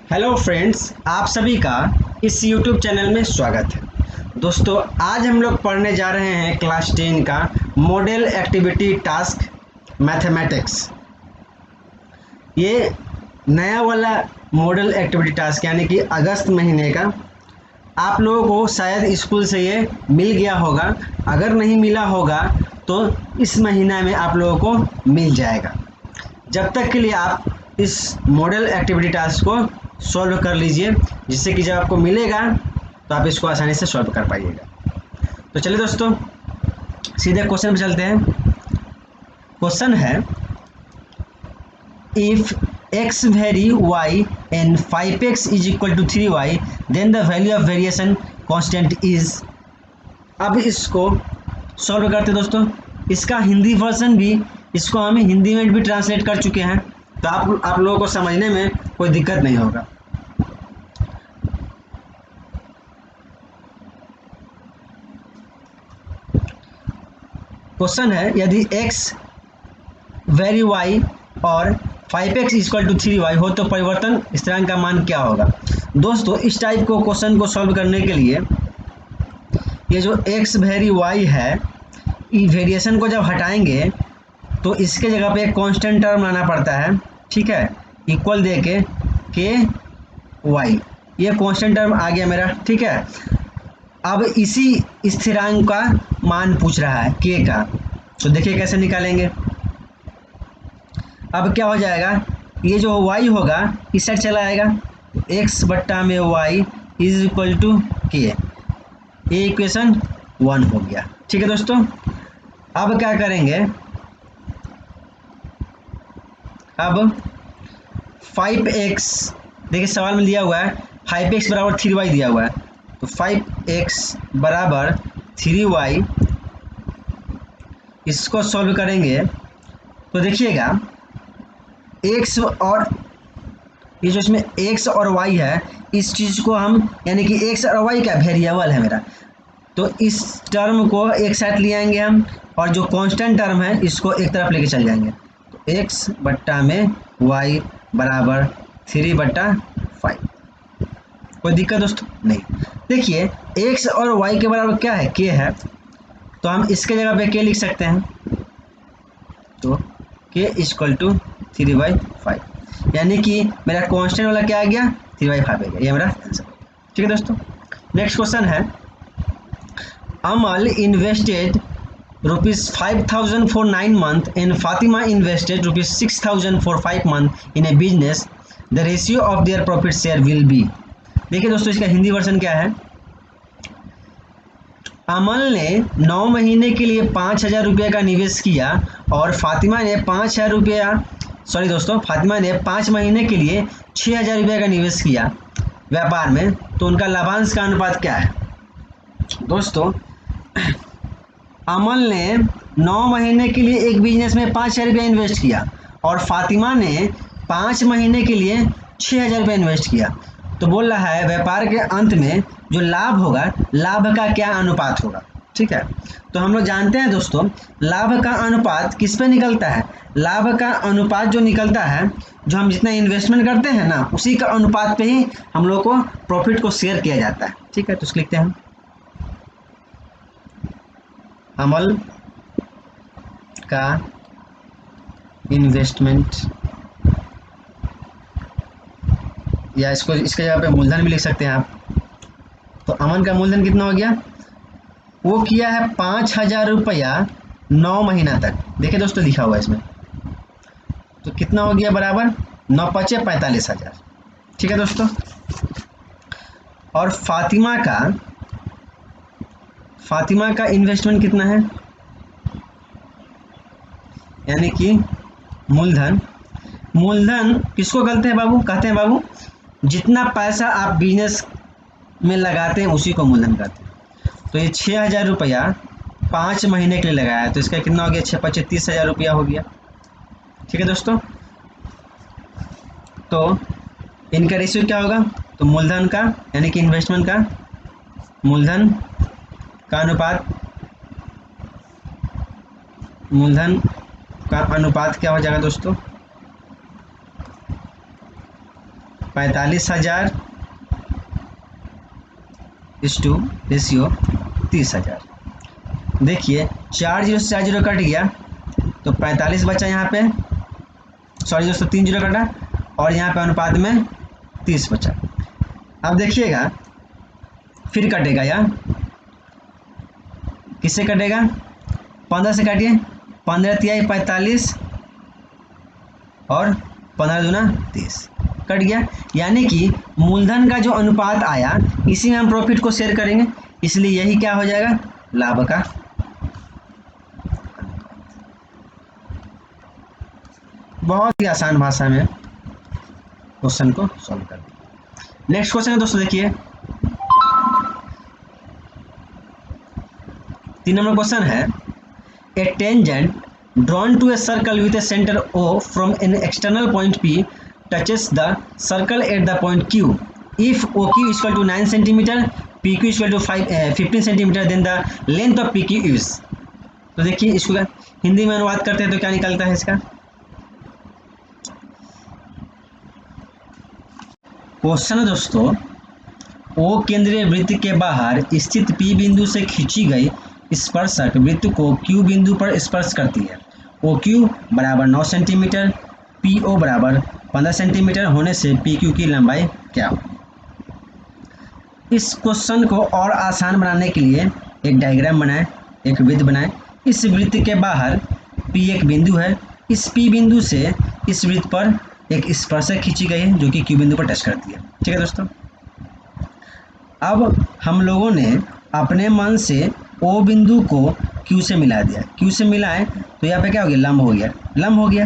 Hello friends, आप सभी का इस YouTube चैनल में स्वागत है। दोस्तों, आज हम लोग पढ़ने जा रहे हैं क्लास 10 का मॉडल एक्टिविटी टास्क मैथमेटिक्स। ये नया वाला मॉडल एक्टिविटी टास्क यानी कि अगस्त महीने का आप लोगों को शायद स्कूल से ये मिल गया होगा। अगर नहीं मिला होगा तो इस महीना में आप लोगों को मिल जाएगा। जब तक के लिए आप इस मॉडल एक्टिविटी टास्क को सॉल्व कर लीजिए, जिससे कि जब आपको मिलेगा तो आप इसको आसानी से सॉल्व कर पाइएगा। तो चलिए दोस्तों, सीधे क्वेश्चन पे चलते हैं। क्वेश्चन है, if x vary y and 5x is equal to 3y then the value of variation constant is. अब इसको सॉल्व करते हैं दोस्तों। इसका हिंदी वर्जन भी, इसको हम हिंदी में भी ट्रांसलेट कर चुके हैं, तो आप लोगों को समझने में कोई दिक्कत नहीं होगा। क्वेश्चन है, यदि x वेरी y और 5x इक्वल टू 3y हो तो परिवर्तन स्थिरांक का मान क्या होगा। दोस्तों, इस टाइप को क्वेश्चन को सॉल्व करने के लिए ये जो x वेरी y है, वेरिएशन को जब हटाएंगे तो इसके जगह पे एक कांस्टेंट टर्म लाना पड़ता है, ठीक है, इक्वल दे के y। ये कांस्टेंट टर्म आ गया मेरा, ठीक है। अब इसी स्थिरांक का मान पूछ रहा है k का, तो देखिए कैसे निकालेंगे। अब क्या हो जाएगा, ये जो y होगा इस साइड चला आएगा, x बट्टा में y is equal to k। ये इक्वेशन 1 हो गया, ठीक है दोस्तों। अब क्या करेंगे, अब 5x, देखिए सवाल में दिया हुआ है 5x बराबर 3y दिया हुआ है, तो 5x बराबर 3y, इसको सॉल्व करेंगे तो देखिएगा x और ये जो इसमें x और y है, इस चीज़ को हम यानी कि x और y क्या वेरिएबल है मेरा, तो इस टर्म को एक साथ ले आएंगे हम, और जो कांस्टेंट टर्म है इसको एक तरफ लेके चल जाएंगे। तो x बट्टा में y बराबर 3/5। कोई दिक्कत दोस्तों नहीं। देखिए x और y के बराबर क्या है, k है, तो हम इसके जगह पे k लिख सकते हैं, तो k इक्वल टू 3/5, यानी कि मेरा कांस्टेंट वाला क्या आ गया, 3/5 आ गया। ये मेरा आंसर, ठीक है दोस्तों। नेक्स्ट क्वेश्चन है, अमल invested ₹5,000 for 9 months and Fatima invested ₹6,000 for 5 months in a business. The ratio of their profit share will be। देखिए दोस्तों, इसका हिंदी वर्जन क्या है। अमल ने 9 महीने के लिए 5,000 रुपये का निवेश किया और फातिमा ने 5,000 रुपया, सॉरी दोस्तों, फातिमा ने 5 महीने के लिए 6,000 रुपये का निवेश किया व्यापार में, तो उनका लाभांश का अनुपात क्या है। दोस्तों, अमल ने 9 महीने के लिए एक बिजनेस में 5,000 रुपया इन्वेस्ट किया और फातिमा ने 5 महीने के लिए 6,000 रुपया इन्वेस्ट किया, तो बोल रहा है व्यापार के अंत में जो लाभ होगा, लाभ का क्या अनुपात होगा, ठीक है। तो हम लोग जानते हैं दोस्तों, लाभ का अनुपात किस पे निकलता है, लाभ का अनुपात जो निकलता है, जो हम जितना इन्वेस्टमेंट करते हैं ना, उसी का अनुपात पे ही हम लोग को प्रॉफिट को शेयर किया जाता है, ठीक है। तो इसको लिखते हैं, अमल का इन्वेस्टमेंट, या इसको इसके जगह पे मूलधन भी लिख सकते हैं आप। तो अमन का मूलधन कितना हो गया, वो किया है 5,000 रुपया 9 महीना तक। देखिए दोस्तों, लिखा हुआ है इसमें, तो कितना हो गया, बराबर 9 × 5 = 45,000, ठीक है दोस्तों। और फातिमा का इन्वेस्टमेंट कितना है, यानी कि मूलधन किसको कहते हैं बाबू, कहते हैं बाबू जितना पैसा आप बिजनेस में लगाते हैं उसी को मूलधन कहते हैं। तो ये 6,000 रुपया 5 महीने के लिए लगाया है, तो इसका कितना हो गया, 6 × 5 = 30,000 रुपया हो गया, ठीक है दोस्तों। तो इनका रेशियो क्या होगा, तो मूलधन का यानी कि इन्वेस्टमेंट का मूलधन का अनुपात क्या हो जाएगा दोस्तों, 45,000 इस टू रेशियो 30,000। देखिए 4 जीरो से 4 जीरो कट गया तो 45 बचा यहाँ पे, सॉरी दोस्तों 3 जीरो कटा, और यहाँ पे अनुपात में 30 बचा। अब देखिएगा फिर कटेगा, या किससे कटेगा, 15 से काटिए, 15 तिहाई 45 और 15 दूना 30, कट गया। यानी कि मूलधन का जो अनुपात आया इसी में हम प्रॉफिट को शेयर करेंगे, इसलिए यही क्या हो जाएगा, लाभ का। बहुत ही आसान भाषा में क्वेश्चन को सॉल्व कर दिया। नेक्स्ट क्वेश्चन है दोस्तों, देखिए 3 नंबर क्वेश्चन है, ए tangent drawn to a circle with a center O from an external point P touches the circle at the point Q. If OQ is equal to 9 cm, PQ is equal to 15 cm, then the length of PQ is। तो देखिए इसको हिंदी में अनुवाद करते हैं तो क्या निकलता है इसका। क्वेश्चन है दोस्तों, O केंद्रीय वृत्त के बाहर स्थित P बिंदु से खींची गई स्पर्शक वृत्त को Q बिंदु पर स्पर्श करती है। OQ बराबर 9 सेंटीमीटर, PO बराबर 15 सेंटीमीटर होने से PQ की लंबाई क्या हो। इस क्वेश्चन को और आसान बनाने के लिए एक डायग्राम बनाएं, एक वृत्त बनाएं। इस वृत्त के बाहर P एक बिंदु है, इस P बिंदु से इस वृत्त पर एक स्पर्शक खींची गई है जो कि Q बिंदु पर टच करती है। ठीक है दोस्तों, अब हम लोगों ने अपने मन से O बिंदु को Q से मिला दिया, Q से मिलाएं तो यहाँ पे क्या हो गया, लंब हो गया, लंब हो गया।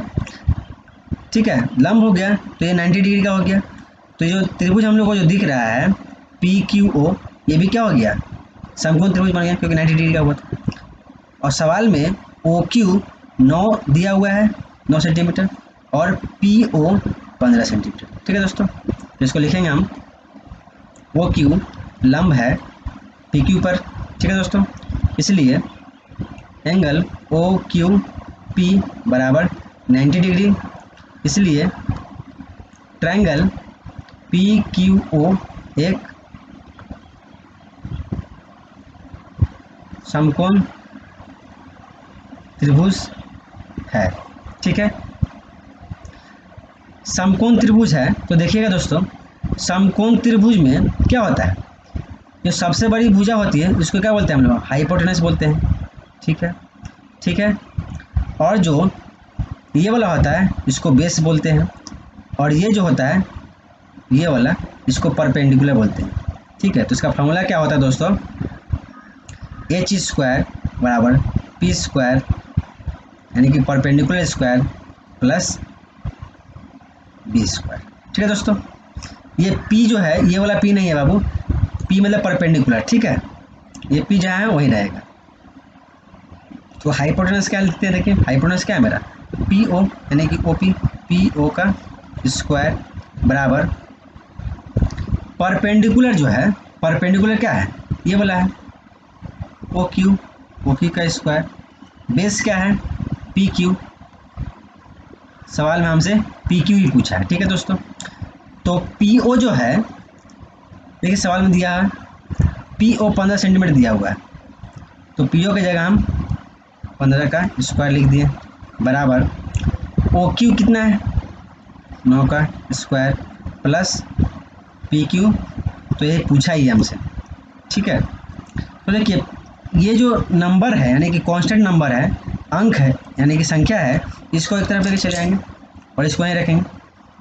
ठीक है, लंब हो गया तो ये 90 डिग्री का हो गया। तो जो त्रिभुज हम लोग को जो दिख रहा है PQO, ये भी क्या हो गया, समकोण त्रिभुज बन गया क्योंकि 90 डिग्री का हुआ था। और सवाल में OQ 9 दिया हुआ है, 9 सेंटीमीटर, और PO 15 सेंटीमीटर। ठीक है दोस्तों, तो इसको लिखेंगे हम, OQ लंब है PQ पर। ठीक है दोस्तों, इसलिए एंगल OQP बराबर 90 डिग्री, इसलिए ट्रायंगल PQO एक समकोण त्रिभुज है। ठीक है, समकोण त्रिभुज है तो देखिएगा दोस्तों, समकोण त्रिभुज में क्या होता है, जो सबसे बड़ी भुजा होती है उसको क्या बोलते हैं हम लोग, हाइपोटेनस बोलते हैं। ठीक है, ठीक है, और जो ये वाला होता है इसको बेस बोलते हैं, और ये जो होता है ये वाला इसको परपेंडिकुलर बोलते हैं। ठीक है, तो इसका फॉर्मूला क्या होता है दोस्तों, h स्क्वायर बराबर p स्क्वायर यानी कि perpendicular square plus b square. ठीक है दोस्तों, ये p जो है ये वाला p नहीं है बाबू, p मतलब परपेंडिकुलर। ठीक है, ये p जहाँ है वही रहेगा। तो हाइपोटेनस क्या लिखते हैं, देखिए हाइपोटेनस क्या है मेरा, PO यानी कि OP, PO का स्क्वायर बराबर परपेंडिकुलर जो है, परपेंडिकुलर क्या है, ये वाला है OQ का स्क्वायर, बेस क्या है PQ, सवाल में हमसे PQ ही पूछा है। ठीक है दोस्तों, तो PO जो है, देखिए सवाल में दिया है PO 15 सेंटीमीटर दिया हुआ है, तो PO की जगह हम 15 का स्क्वायर लिख दिए बराबर OQ कितना है, 9 का स्क्वायर प्लस PQ, तो ये पूछा ही है हमसे। ठीक है, तो देखिए ये जो नंबर है यानी कि कांस्टेंट नंबर है, अंक है यानी कि संख्या है, इसको एक तरफ लेके चले जाएंगे और इसको यहीं रखेंगे।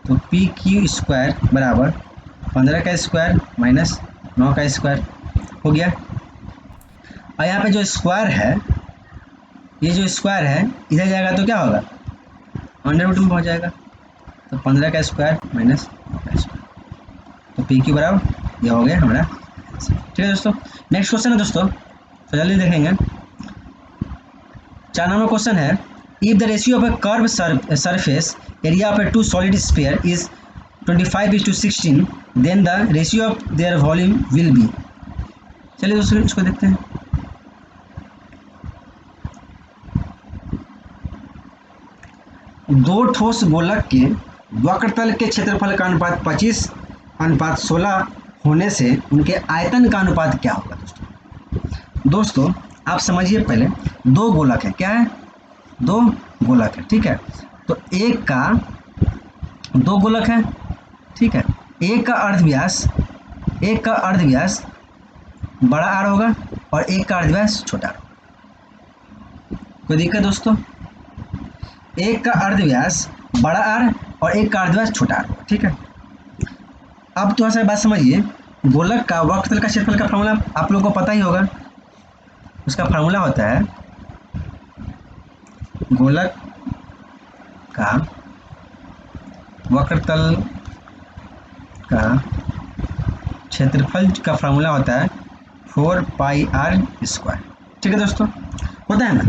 तो PQ स्क्वायर बराबर 15 का स्क्वायर माइनस 9 का स्क्वायर हो गया। और यहाँ पे जो स्क्वायर है, ये जो स्क्वायर है इधर जाएगा तो क्या होगा, अंडर रूट में पहुँच जाएगा। तो 15 का स्क्वायर माइनस 9 का स्क्वायर, तो PQ बराबर ये हो गया हमारा। ठीक है दोस्तों, नेक्स्ट क्वेश्चन है दोस्तों, तो जल्दी देखेंगे। 4 नंबर क्वेश्चन है, if the ratio of a curve surface area of a two solid sphere is 25:16, then the ratio of their volume will be. चलिए दोस्तों इसको देखते हैं। दो ठोस गोलक के वक्रतल के क्षेत्रफल का अनुपात 25:16 होने से उनके आयतन का अनुपात क्या होगा दोस्तों? दोस्तों आप समझिए, पहले दो गोलक है, क्या है? दो गोलक है, ठीक है। तो एक का दो गोलक है, ठीक है। एक का अर्धव्यास बड़ा आर होगा और एक का अर्धव्यास छोटा आर होगा। कोई दिक्कत दोस्तों? एक का अर्धव्यास बड़ा आर और एक का अर्धव्यास छोटा आर होगा, ठीक है। अब थोड़ा सा बात समझिए, गोलक का वक्रतल का क्षेत्रफल का फॉर्मूला आप लोगों को पता ही होगा। उसका फार्मूला होता है गोलक का वक्रतल का क्षेत्रफल का फार्मूला होता है 4πr², ठीक है दोस्तों, होता है ना।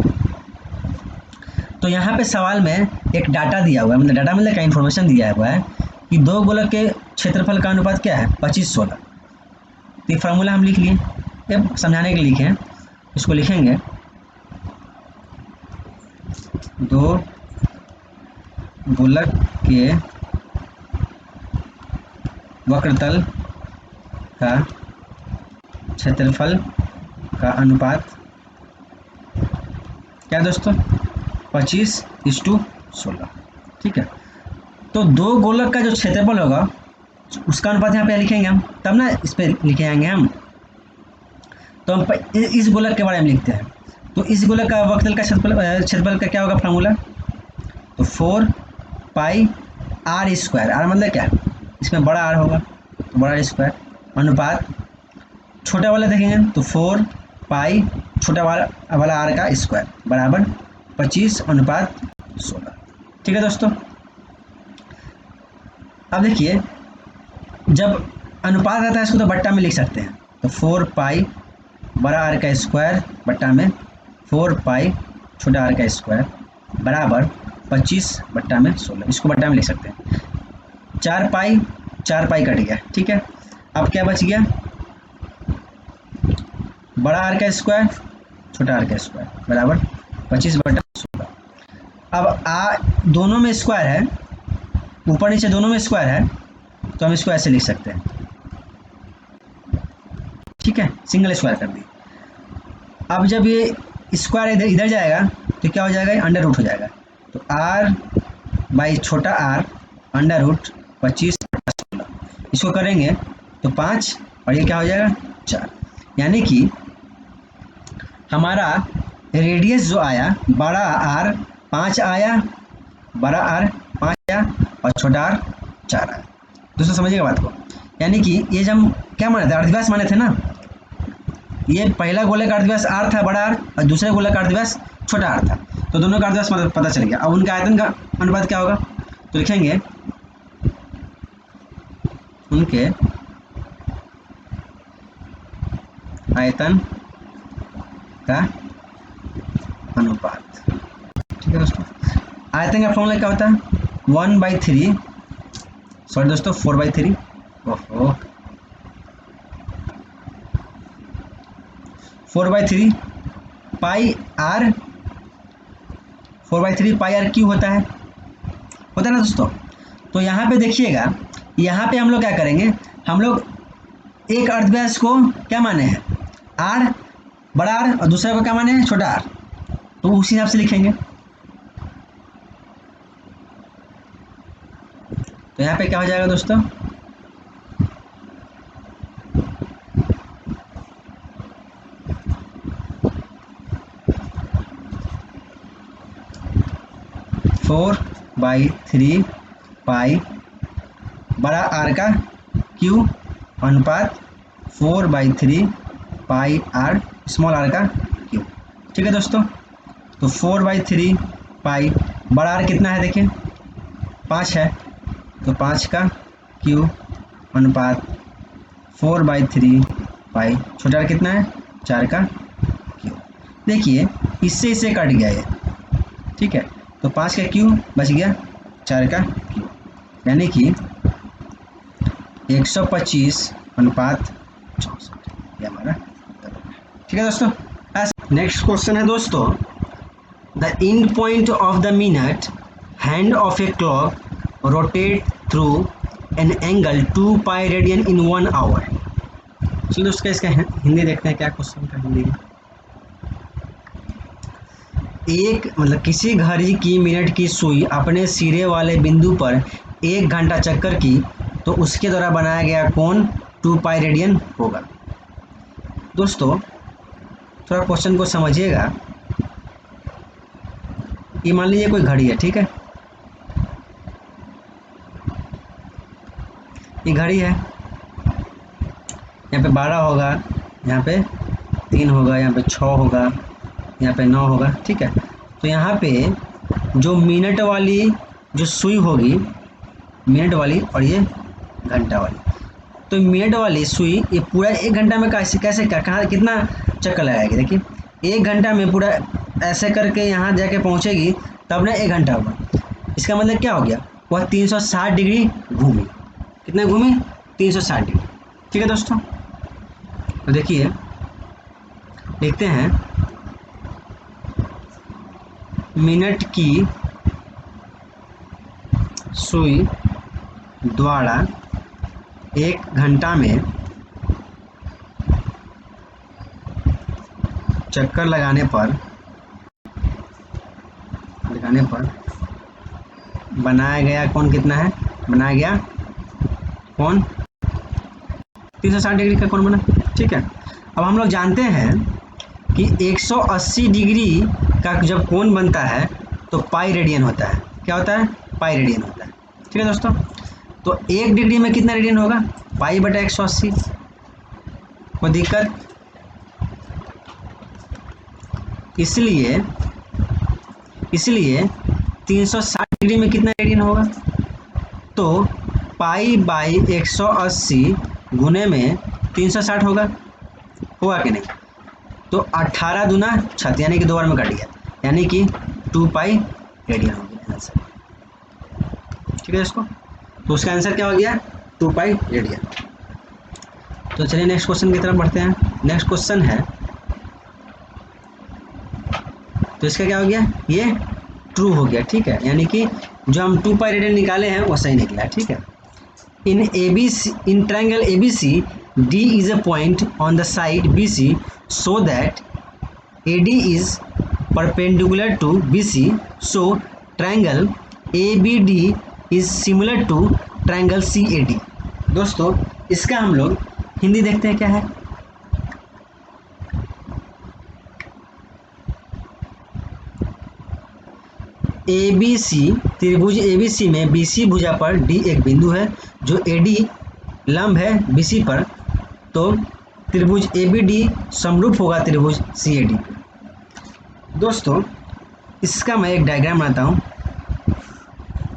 तो यहाँ पे सवाल में एक डाटा दिया हुआ है, मतलब डाटा मतलब क्या, इन्फॉर्मेशन दिया हुआ है कि दो गोलक के क्षेत्रफल का अनुपात क्या है? 25:16। तो ये फार्मूला हम लिख लिए, ये समझाने के लिए लिखे हैं। इसको लिखेंगे, दो गोलक के वक्रतल का क्षेत्रफल का अनुपात क्या है दोस्तों? 25:16, ठीक है। तो दो गोलक का जो क्षेत्रफल होगा उसका अनुपात यहाँ पे लिखेंगे हम, तब ना इस पे लिखे आएंगे हम। तो हम इस गोलक के बारे में लिखते हैं। तो इस गोलक का वक्रतल का क्षेत्रफल का क्या होगा फार्मूला? तो 4πr², आर मतलब क्या? इसमें बड़ा आर होगा तो बड़ा R² अनुपात छोटा वाला देखेंगे तो 4π छोटा वाला आर का स्क्वायर बराबर 25:16, ठीक है दोस्तों। अब देखिए, जब अनुपात आता है इसको तो बट्टा में लिख सकते हैं। तो 4π बड़ा आर का स्क्वायर बट्टा में 4π छोटा आर का स्क्वायर बराबर 25/16, इसको बट्टा में लिख सकते हैं। 4π कट गया, ठीक है। अब क्या बच गया? बड़ा आर का स्क्वायर छोटा आर का स्क्वायर बराबर 25/16। अब दोनों में स्क्वायर है, ऊपर नीचे दोनों में स्क्वायर है, तो हम इसको ऐसे लिख सकते हैं, ठीक है, सिंगल स्क्वायर कर दिए। अब जब ये स्क्वायर इधर जाएगा तो क्या हो जाएगा? अंडर रूट हो जाएगा। तो r बाई छोटा r अंडर रूट 25/16, इसको करेंगे तो 5 और ये क्या हो जाएगा? 4। यानी कि हमारा रेडियस जो आया बड़ा R 5 आया, बड़ा R 5 आया और छोटा R 4 आया। दोस्तों समझिएगा बात को, यानी कि ये जब हम क्या माने थे? अर्धव्यास माने थे ना। ये पहला गोले का अर्धव्यास R था बड़ा R और दूसरे गोले का अर्धव्यास छोटा R था, तो दोनों का अर्धव्यास पता चल गया। अब उनका आयतन का अनुपात क्या होगा? तो लिखेंगे उनके आयतन का अनुपात, ठीक है दोस्तों। आयतन का फॉर्मूला क्या होता है? 1/3, सॉरी दोस्तों 4/3, ओहो 4/3 पाई आर, 4/3 पाई आर क्यू होता है ना दोस्तों। तो यहाँ पे देखिएगा, यहाँ पे हम लोग क्या करेंगे? हम लोग एक अर्धव्यास को क्या माने हैं? आर बड़ा आर और दूसरे को क्या माने हैं? छोटा आर, तो उसी हिसाब से लिखेंगे। तो यहाँ पे क्या हो जाएगा दोस्तों? फोर बाई थ्री पाई बड़ा आर का क्यू अनुपात 4/3 पाई आर स्मॉल आर का क्यू, ठीक है दोस्तों। तो 4/3 पाई बड़ा आर कितना है? देखिए 5 है, तो 5 का क्यू अनुपात 4/3 पाई छोटा आर कितना है? 4 का क्यू। देखिए इससे इससे कट गया ये, ठीक है। तो 5 का क्यू बच गया 4 का क्यू, यानी कि 125:64 ये हमारा, ठीक है दोस्तों। नेक्स्ट क्वेश्चन है दोस्तों, the end point of the minute hand of a clock rotate through an angle 2 pi radian in 1 hour. चलो उसका इसका हिंदी देखते हैं क्या क्वेश्चन का हिंदी में। एक मतलब किसी घड़ी की मिनट की सुई अपने सिरे वाले बिंदु पर 1 घंटा चक्कर की तो उसके द्वारा बनाया गया कोण 2 पाई रेडियन होगा। दोस्तों थोड़ा क्वेश्चन को समझिएगा। ये मान लीजिए कोई घड़ी है, ठीक है, ये घड़ी है, यहाँ पे 12 होगा, यहाँ पे 3 होगा, यहाँ पे 6 होगा, यहाँ पे 9 होगा, ठीक है। तो यहाँ पे जो मिनट वाली जो सुई होगी, मिनट वाली और ये घंटा वाली, तो मिनट वाली सुई ये पूरा 1 घंटा में कैसे कैसे कहाँ कितना चक्कर लगाएगी। देखिए 1 घंटा में पूरा ऐसे करके यहाँ जाके पहुँचेगी तब ना 1 घंटा होगा। इसका मतलब क्या हो गया, वह 360 डिग्री घूमी। कितना घूमी, 360 डिग्री, ठीक है दोस्तों। तो देखिए देखते हैं, मिनट की सुई द्वारा 1 घंटा में चक्कर लगाने पर बनाया गया कोण कितना है, बनाया गया कोण 360 डिग्री का कोण बना, ठीक है। अब हम लोग जानते हैं कि 180 डिग्री का जब कोण बनता है तो पाई रेडियन होता है। क्या होता है, पाई रेडियन होता है, ठीक है दोस्तों। तो 1 डिग्री में कितना रेडियन होगा, पाई बटा 180। कोई दिक्कत, इसलिए 360 डिग्री में कितना रेडियन होगा, तो पाई बाई 180 गुने में 360 होगा कि नहीं। तो 18 दूना 36 यानी कि 2 बार में कट गया, यानी कि 2 पाई रेडियन हो गया आंसर, ठीक है इसको। तो उसका आंसर क्या हो गया, 2 पाई रेडियन। तो चलिए नेक्स्ट क्वेश्चन की तरफ बढ़ते हैं। नेक्स्ट क्वेश्चन है, तो इसका क्या हो गया, ये ट्रू हो गया, ठीक है, यानी कि जो हम 2 पाई रेडियन निकाले हैं वो सही निकला, ठीक है। In triangle ABC, D is a point on the side BC so that AD is perpendicular to BC. So triangle ABD is similar to triangle CAD. दोस्तों इसका हम लोग हिंदी देखते हैं क्या है। ABC त्रिभुज ABC में BC भुजा पर D एक बिंदु है, जो AD लंब है BC पर, तो त्रिभुज ABD समरूप होगा त्रिभुज CAD। दोस्तों इसका मैं एक डायग्राम बनाता हूँ।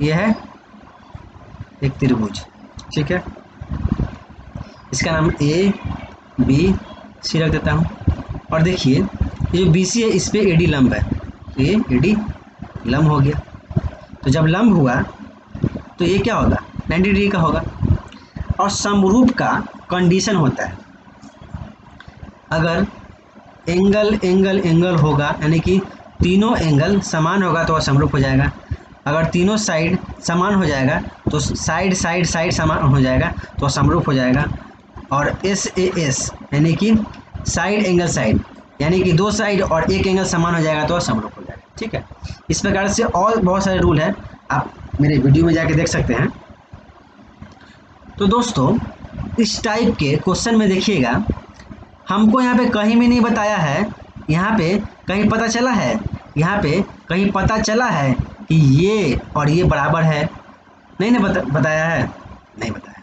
यह है एक त्रिभुज, ठीक है, इसका नाम ABC रख देता हूँ। और देखिए ये जो BC है इस पे AD लंब है, तो ये AD लंब हो गया। तो जब लंब हुआ तो ये क्या होगा, 90 डिग्री का होगा। और समरूप का कंडीशन होता है, अगर एंगल एंगल एंगल होगा, यानी कि तीनों एंगल समान होगा तो वह समरूप हो जाएगा। अगर तीनों साइड समान हो जाएगा तो साइड साइड साइड समान हो जाएगा तो समरूप हो जाएगा। और SAS यानी कि साइड एंगल साइड, यानी कि 2 साइड और 1 एंगल समान हो जाएगा तो समरूप हो जाएगा, ठीक है। इस प्रकार से और बहुत सारे रूल हैं, आप मेरे वीडियो में जाके देख सकते हैं। तो दोस्तों इस टाइप के क्वेश्चन में देखिएगा, हमको यहाँ पे कहीं भी नहीं बताया है, यहाँ पे कहीं पता चला है, यहाँ पे कहीं पता चला है कि ये और ये बराबर है, नहीं ना बताया है, नहीं बताया।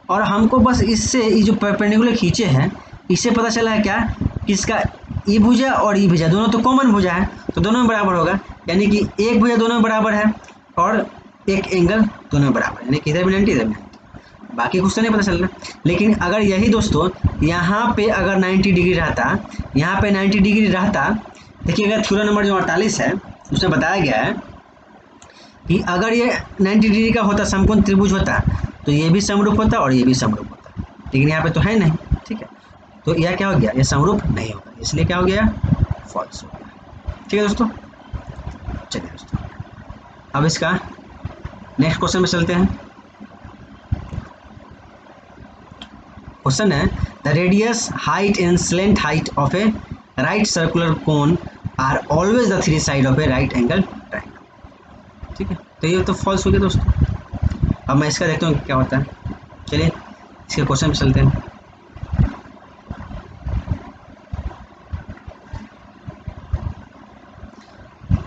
और हमको बस इससे ये जो परपेंडिकुलर खींचे हैं इससे पता चला है क्या, कि इसका ई भुजा और ई भुजा दोनों तो कॉमन भुजा है, तो दोनों में बराबर होगा, यानी कि एक भुजा दोनों में बराबर है और एक एंगल दोनों में बराबर है, यानी कि इधर भी 90 इधर भी 90। बाकी कुछ तो नहीं पता चल रहा। लेकिन अगर यही दोस्तों यहाँ पे अगर 90 डिग्री रहता, यहाँ पे 90 डिग्री रहता, देखिएगा थ्योरम नंबर जो 48 है उसमें बताया गया है कि अगर ये 90 डिग्री का होता, समकोण त्रिभुज होता, तो ये भी समरूप होता और ये भी समरूप होता, लेकिन यहाँ पे तो है नहीं, ठीक है। तो यह क्या हो गया, ये समरूप नहीं होगा, इसलिए क्या हो गया, फॉल्स हो गया, ठीक है दोस्तों। चलिए दोस्तों अब इसका नेक्स्ट क्वेश्चन में चलते हैं। क्वेश्चन है the radius, height and slant height of a right circular cone are always the three side of a right angle triangle. ठीक है, तो ये तो फॉल्स हो गया दोस्तों। अब मैं इसका देखता हूँ क्या होता है। चलिए इसके क्वेश्चन में चलते हैं।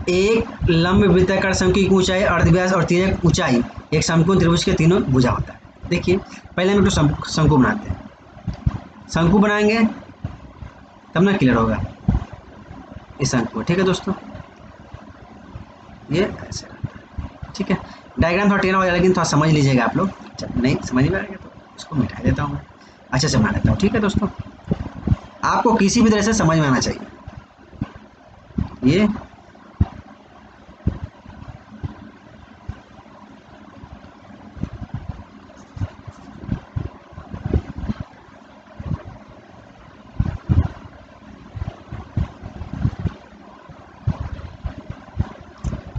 एक लंब वृत्ताकार शंकु की ऊंचाई, अर्धव्यास और तिर्यक ऊंचाई एक समकोण त्रिभुज के तीनों भुजा होता है। देखिए पहले हम एक शंकु बनाते हैं। शंकु बनाएंगे तब ना क्लियर होगा इस शंकु। ठीक है दोस्तों, ये ऐसे, ठीक है। डायग्राम थोड़ा टेढ़ा हो जाएगा लेकिन थोड़ा समझ लीजिएगा आप लोग। जब नहीं समझ में आएगा तो उसको मिटा देता हूँ मैं, अच्छे से बना देता हूँ। ठीक है दोस्तों, आपको किसी भी तरह से समझ में आना चाहिए। ये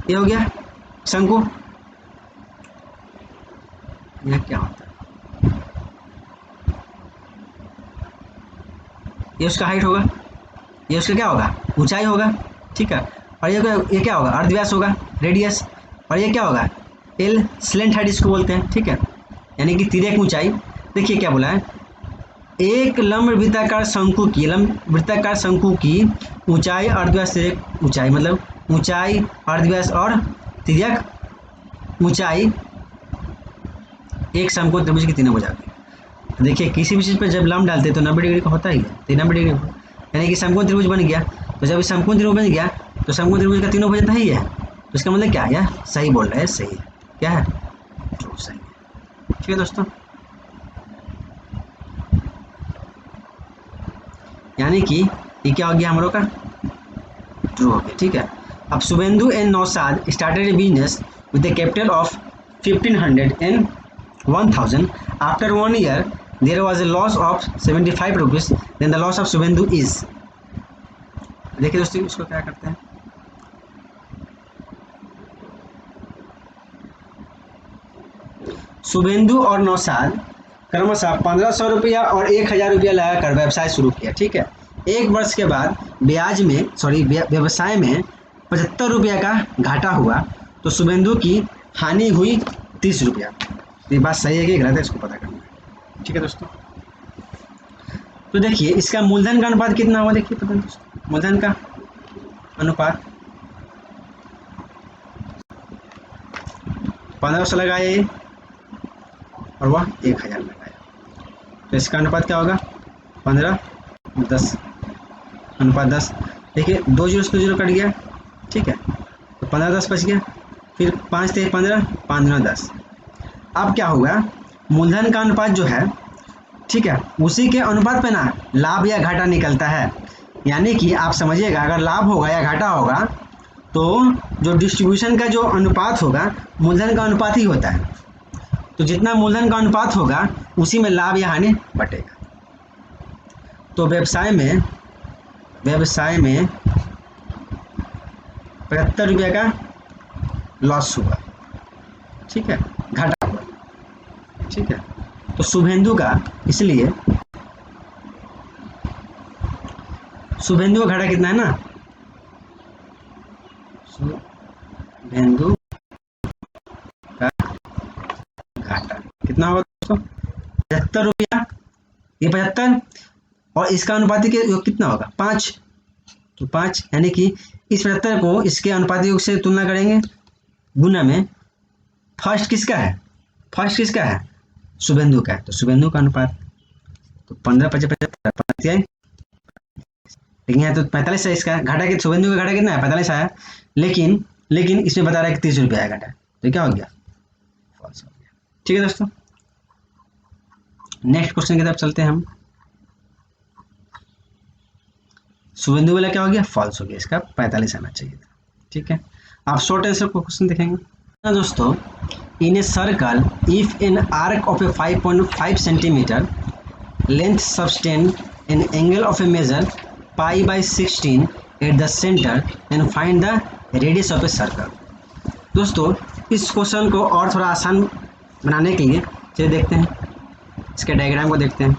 हो गया शंकु। यह क्या होता है, ये उसका हाइट होगा, ये उसका क्या होगा, ऊंचाई होगा। ठीक है, और ये क्या होगा, अर्धव्यास होगा, रेडियस। और ये क्या होगा, एल, स्लेंट हाइट इसको बोलते हैं। ठीक है, यानी कि तिर्यक ऊंचाई। देखिए क्या बोला है, एक लंब वृत्ताकार शंकु की ऊंचाई, अर्धव्यास, तिर्यक ऊंचाई, मतलब ऊंचाई, अर्धव्यास और तिर्यक ऊंचाई एक समकोण त्रिभुज की तीनों भुजा की। देखिए किसी भी चीज़ पर जब लंब डालते हैं तो 90 डिग्री का होता ही है, तो 90 डिग्री, यानी कि समकोण त्रिभुज बन गया। तो जब समकोण त्रिभुज बन गया तो समकोण त्रिभुज का तीनों भुजा ही है। तो इसका मतलब क्या है, सही बोल रहा है, सही है, क्या है, ट्रू, सही है। ठीक है दोस्तों, यानी कि ये क्या हो गया हम लोग का, ट्रू हो गया। ठीक है, अब Shubhendu and Naushad started a business with a capital of 1500 and 1000. After 1 year, there was a loss of 75 rupees. Then the loss of Subhendu is. देखिए दोस्तों इसको क्या करते हैं, शुभेंदु और नौशाद क्रमशः 1500 रुपया और 1000 रुपया लगाकर व्यवसाय शुरू किया। ठीक है, एक वर्ष के बाद व्यवसाय में 75 रुपया का घाटा हुआ तो शुभेंदु की हानि हुई 30 रुपया। ये बात सही है कि गलत है, इसको पता करना है। ठीक है दोस्तों, तो देखिए इसका मूलधन का अनुपात कितना हुआ, देखिए पता दोस्तों, मूलधन का अनुपात 1500 लगाए और वह 1000 लगाया, तो इसका अनुपात क्या होगा, 15:10, अनुपात 10। देखिए 2 जीरो से 2 जीरो कट गया। ठीक है, तो 15:10 बच गया, फिर 5 × 15, 5 × 10। अब क्या होगा, मूलधन का अनुपात जो है, ठीक है, उसी के अनुपात पे ना लाभ या घाटा निकलता है। यानी कि आप समझिएगा, अगर लाभ होगा या घाटा होगा तो जो डिस्ट्रीब्यूशन का जो अनुपात होगा मूलधन का अनुपात ही होता है। तो जितना मूलधन का अनुपात होगा उसी में लाभ या हानि बटेगा। तो व्यवसाय में 75 रुपये का लॉस हुआ। ठीक है, घाटा हुआ। ठीक है, तो शुभेंदु का, इसलिए शुभेंदु का घाटा कितना है ना, शुभेंदु का घाटा कितना होगा दोस्तों, 75 रुपया, ये 75 और इसका अनुपातिक योग कितना होगा, 5। तो 5 यानी कि इस 75 को इसके अनुपातिक योग से तुलना करेंगे, गुना में फर्स्ट किसका है, शुभेंदु का है, तो शुभेंदु का अनुपात, तो 15 × 75, लेकिन यहाँ तो 45 है इसका घाटा, कि शुभेंदु का घाटा कितना है, 45 आया, लेकिन इसमें बता रहा है कि 30 रुपया आया घाटा, तो क्या हो गया, फॉल्स हो गया। ठीक है दोस्तों, नेक्स्ट क्वेश्चन की तरफ चलते हैं हम। शुभेंदु वाला क्या हो गया, फॉल्स हो गया, इसका 45 आना चाहिए था। ठीक है, आप शॉर्ट आंसर को क्वेश्चन देखेंगे ना दोस्तों। In a circle if an arc of a 5.5 centimetre length sustain an angle of a measure π/16 at the centre and find the radius of a circle. दोस्तों इस क्वेश्चन को और थोड़ा आसान बनाने के लिए चलिए देखते हैं, इसके डायग्राम को देखते हैं।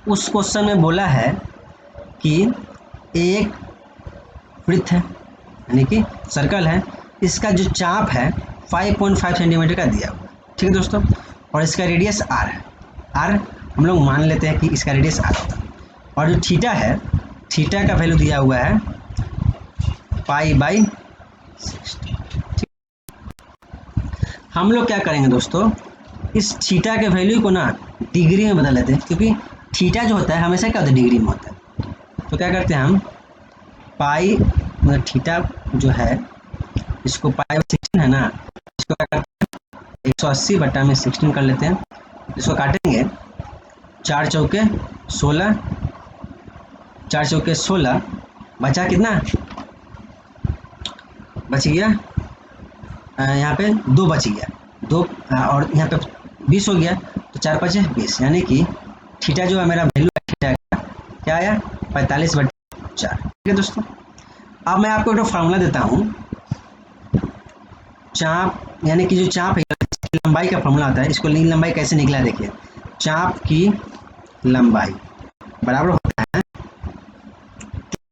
उस क्वेश्चन में बोला है कि एक वृत्त है, यानी कि सर्कल है, इसका जो चाप है 5.5 सेंटीमीटर का दिया हुआ, ठीक है दोस्तों, और इसका रेडियस r है। r हम लोग मान लेते हैं कि इसका रेडियस r होगा, और जो थीटा है, थीटा का वैल्यू दिया हुआ है π/60। हम लोग क्या करेंगे दोस्तों, इस थीटा के वैल्यू को ना डिग्री में बदल लेते हैं, क्योंकि थीटा जो होता है हमेशा क्या होता है, डिग्री में होता है। तो क्या करते हैं हम, पाई मतलब थीटा जो है इसको π/16 है ना, इसको क्या करते हैं 180/16 कर लेते हैं। इसको काटेंगे, 4 चौके 16, 4 चौके 16, बचा कितना, बच गया यहाँ पे 2 बच गया, 2 और यहाँ पे 20 हो गया, तो 4 5 20, यानी कि थीटा जो है मेरा वैल्यू थीटा का क्या आया 45/4, ठीक है दोस्तों। अब मैं आपको एक फार्मूला देता हूँ, चाप यानी कि जो चाप है लंबाई का फार्मूला आता है, इसको लंबाई कैसे निकला है देखिए, चाप की लंबाई बराबर होता है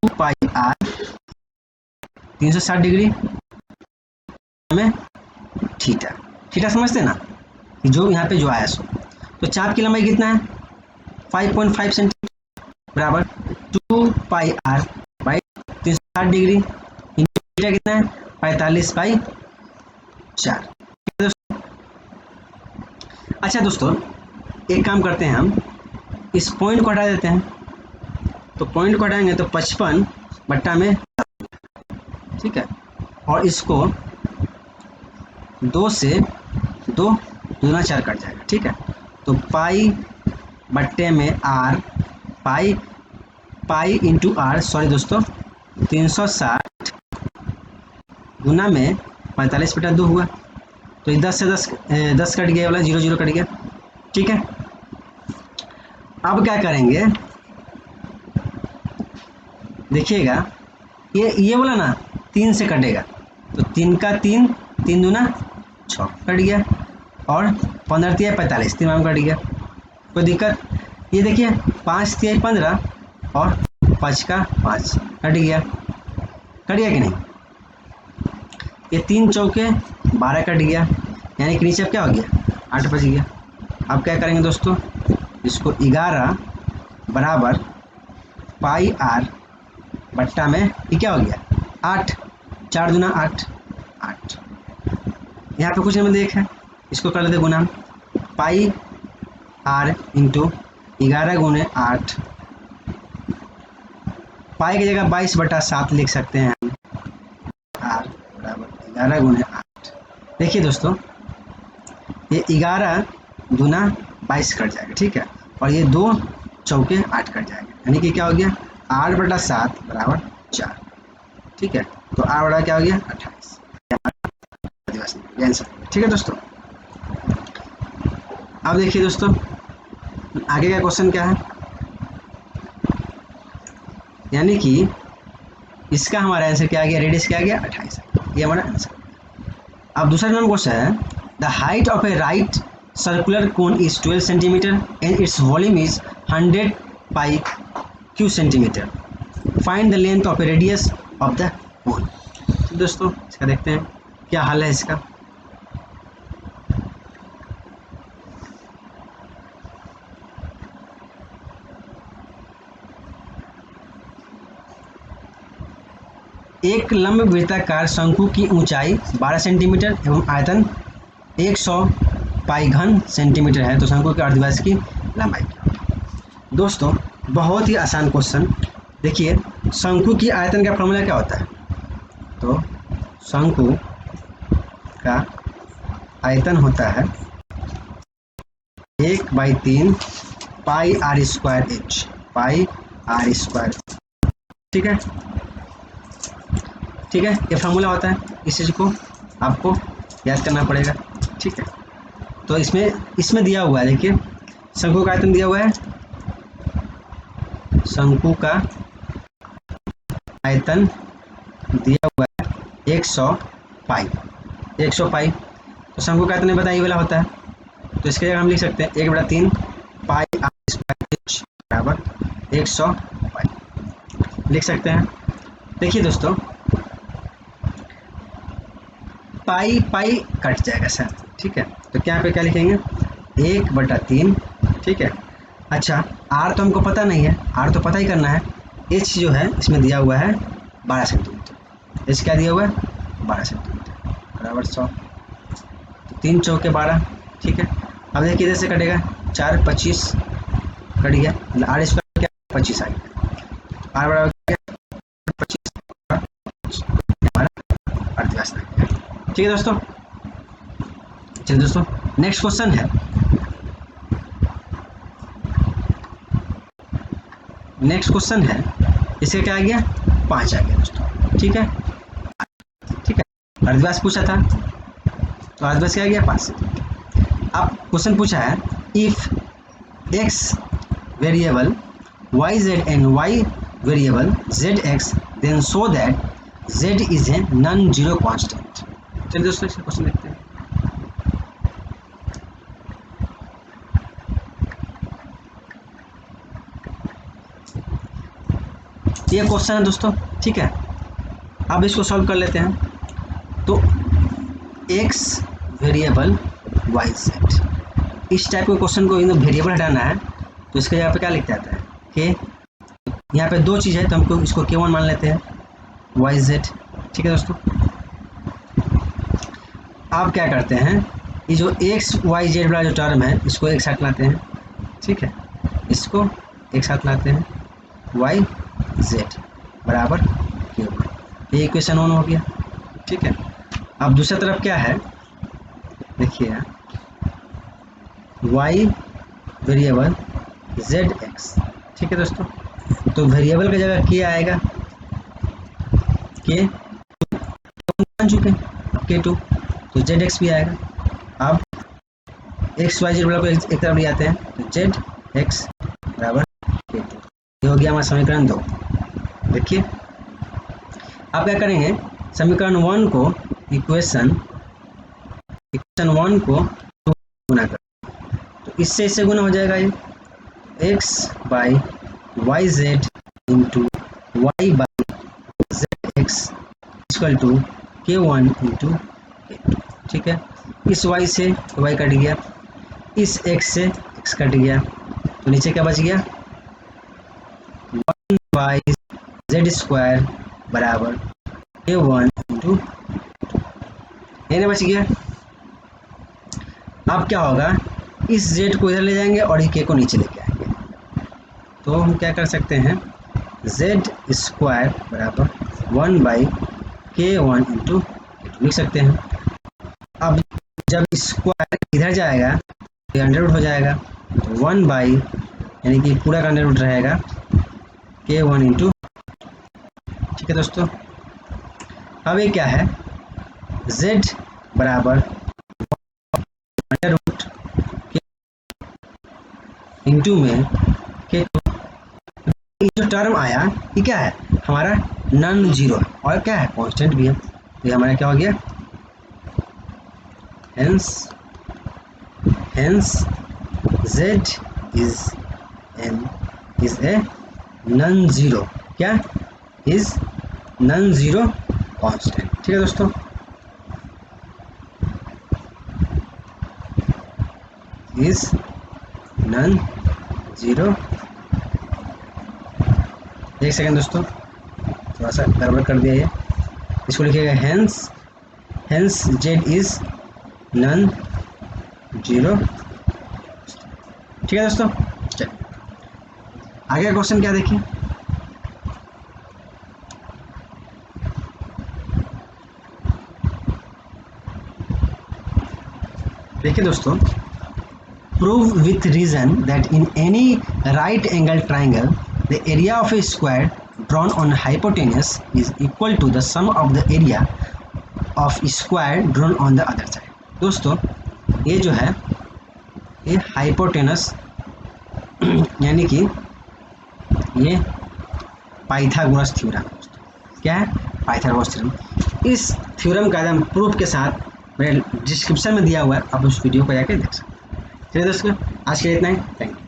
2πr 360 डिग्री में थीटा। थीटा समझते हैं ना, कि जो यहाँ पे जो आया सो, तो चाप की लंबाई कितना है 5.5 सेंटीमीटर बराबर 2πr/360 डिग्री, थीटा कितना है 45/4। अच्छा दोस्तों, एक काम करते हैं हम, इस पॉइंट को हटा देते हैं, तो पॉइंट को हटाएंगे तो 55/में, ठीक है, और इसको 2 से 2 दूना 4 कट जाएगा, ठीक है, तो π/r pi into are, sorry दोस्तों 360 गुना में 45/2 हुआ, तो 10 से 10 कट गया, वाला 0 0 कट गया, ठीक है। अब क्या करेंगे देखिएगा, ये बोला ना 3 से कटेगा, तो 3 का 3, 3 दूना 6 कट गया, और 15 तिया 45, 3 में कट गया, कोई दिक्कत। ये देखिए 5 तिया 15 और 5 का 5 कट गया कि नहीं, ये 3 चौके 12 कट गया, यानी कि नीचे अब क्या हो गया 8 बच गया। अब क्या करेंगे दोस्तों, इसको 11 बराबर πr/, में ये क्या हो गया 8, 4 दूना 8, 8, यहाँ पे कुछ नहीं देख है, इसको कर लेते गुना, πr इंटू 11 गुने 8, पाई की जगह 22/7 लिख सकते हैं हम, r बराबर 11 गुने 8। देखिए दोस्तों, ये 11 दूना 22 कट जाएगा, ठीक है, और ये 2 चौके 8 कट जाएगा, यानी कि क्या हो गया 8/7 बराबर 4, ठीक है, तो r बराबर क्या हो गया 28, आंसर, ठीक है दोस्तों। अब देखिए दोस्तों, आगे का क्वेश्चन क्या है, यानी कि इसका हमारा आंसर क्या आ गया, रेडियस क्या आ गया 28, ये हमारा आंसर। अब दूसरा नंबर क्वेश्चन है, the height of a right circular cone is 12 centimetre and its volume is 100π³ centimetre, find the length of a radius of the cone. तो दोस्तों इसका देखते हैं क्या हल है इसका। एक लंब वृत्ताकार शंकु की ऊंचाई 12 सेंटीमीटर एवं आयतन 100 π³ सेंटीमीटर है, तो शंकु के अर्धव्यास की लंबाई। दोस्तों बहुत ही आसान क्वेश्चन, देखिए शंकु की आयतन का फॉर्मूला क्या होता है, तो शंकु का आयतन होता है 1/3 πr²h, πr², ठीक है, ठीक है, ये फार्मूला होता है, इस चीज़ को आपको याद करना पड़ेगा, ठीक है। तो इसमें दिया हुआ है, देखिए शंकु का आयतन दिया हुआ है, शंकु का आयतन दिया हुआ है 100 पाई, 100 पाई। तो शंकु का इतने बताइए वाला होता है, तो इसके जगह हम लिख सकते हैं 1/3 पाई आर स्क्वायर बराबर 100 पाई लिख सकते हैं। देखिए दोस्तों, पाई पाई कट जाएगा सर, ठीक है, तो क्या पे क्या लिखेंगे 1/3, ठीक है। अच्छा, आर तो हमको पता नहीं है, आर तो पता ही करना है। एच जो है इसमें दिया हुआ है 12 सेंटीमीटर, एच क्या दिया हुआ है 12 सेंटीमीटर बराबर 100, तो 3 चौके 12, ठीक है। अब देखिए इधर से कटेगा 4 25 कट गया, मतलब आर स्क्वायर क्या 25 आ गया, आर बराबर क्या 25 हमारा अर्थव्यवस्था आ गया, ठीक है दोस्तों। चलिए दोस्तों, नेक्स्ट क्वेश्चन है, नेक्स्ट क्वेश्चन है, इसका क्या आ गया 5 आ गया दोस्तों, ठीक है, ठीक है। अर्धव्यास पूछा था, तो अर्धव्यास क्या आ गया 5। अब क्वेश्चन पूछा है if x variable y z and y variable z x then show that z is a non zero constant। चलिए दोस्तों इसका क्वेश्चन देखते हैं। ये क्वेश्चन है दोस्तों, ठीक है। अब इसको सॉल्व कर लेते हैं। तो x वेरिएबल y z, इस टाइप के क्वेश्चन को वेरिएबल हटाना है तो इसके जगह पे क्या लिखा जाता है के, यहाँ पे दो चीज़ है तो हमको इसको k1 मान लेते हैं y z, ठीक है दोस्तों। अब क्या करते हैं, ये जो x y z वाला जो टर्म है इसको एक साथ लाते हैं, ठीक है, इसको एक साथ लाते हैं y z बराबर k1, ये इक्वेशन 1 हो गया, ठीक है। अब दूसरी तरफ क्या है, देखिए y वेरिएबल जेड एक्स, ठीक है दोस्तों। तो वेरिएबल की जगह के आएगा, के मान चुके हैं के टू, तो जेड एक्स भी आएगा। अब एक्स वाई जेड वाला को एक तरफ ले आते हैं, तो जेड एक्स बराबर के टू, ये हो गया हमारा समीकरण 2। देखिए अब क्या करेंगे, समीकरण 1 को इक्वेशन 1 को गुना कर, तो इससे इससे गुना हो जाएगा, ये x by y z into y by z x equal to k one into k two, ठीक है। इस वाई से वाई कट गया, इस एक्स से एक्स कट गया, तो नीचे क्या बच गया 1 बाई जेड स्क्वायर बराबर के वन इंटू ये बच गया। अब क्या होगा, इस जेड को इधर ले जाएंगे और ये के को नीचे लेके आएंगे, तो हम क्या कर सकते हैं जेड स्क्वायर बराबर 1 बाई के वन इंटू लिख सकते हैं। अब जब स्क्वायर इधर जाएगा तो अंडर रूट हो जाएगा, तो 1 बाई यानी कि पूरा का अंडर रूट रहेगा के वन इंटू, ठीक है दोस्तों। अब ये क्या है जेड बराबर अंडर रूट इंटू में के टू, जो टर्म आया ये क्या है हमारा नॉन जीरो और क्या है कांस्टेंट भी है, तो ये हमारा क्या हो गया hence Z is a non zero, क्या इज नॉन जीरो कांस्टेंट, ठीक है दोस्तों। इज नॉन जीरो, एक सेकेंड दोस्तों थोड़ा सा गड़बड़ कर दिया ये, इसको लिखिएगा hence Z is non zero, ठीक है दोस्तों। चलिए आगे का क्वेश्चन क्या देखिए, देखिए दोस्तों, prove with reason that in any right angle triangle the area of a square drawn on hypotenuse is equal to the sum of the area of square drawn on the other side. दोस्तों ये जो है ये hypotenuse यानी कि ये Pythagoras theorem, क्या है पाइथागोरस थ्योरम। इस थ्योरम का एकदम प्रूफ के साथ मेरे डिस्क्रिप्शन में दिया हुआ है, आप उस वीडियो को जाकर देख सकते हैं। चलिए दोस्तों, आज के लिए इतना ही, थैंक यू।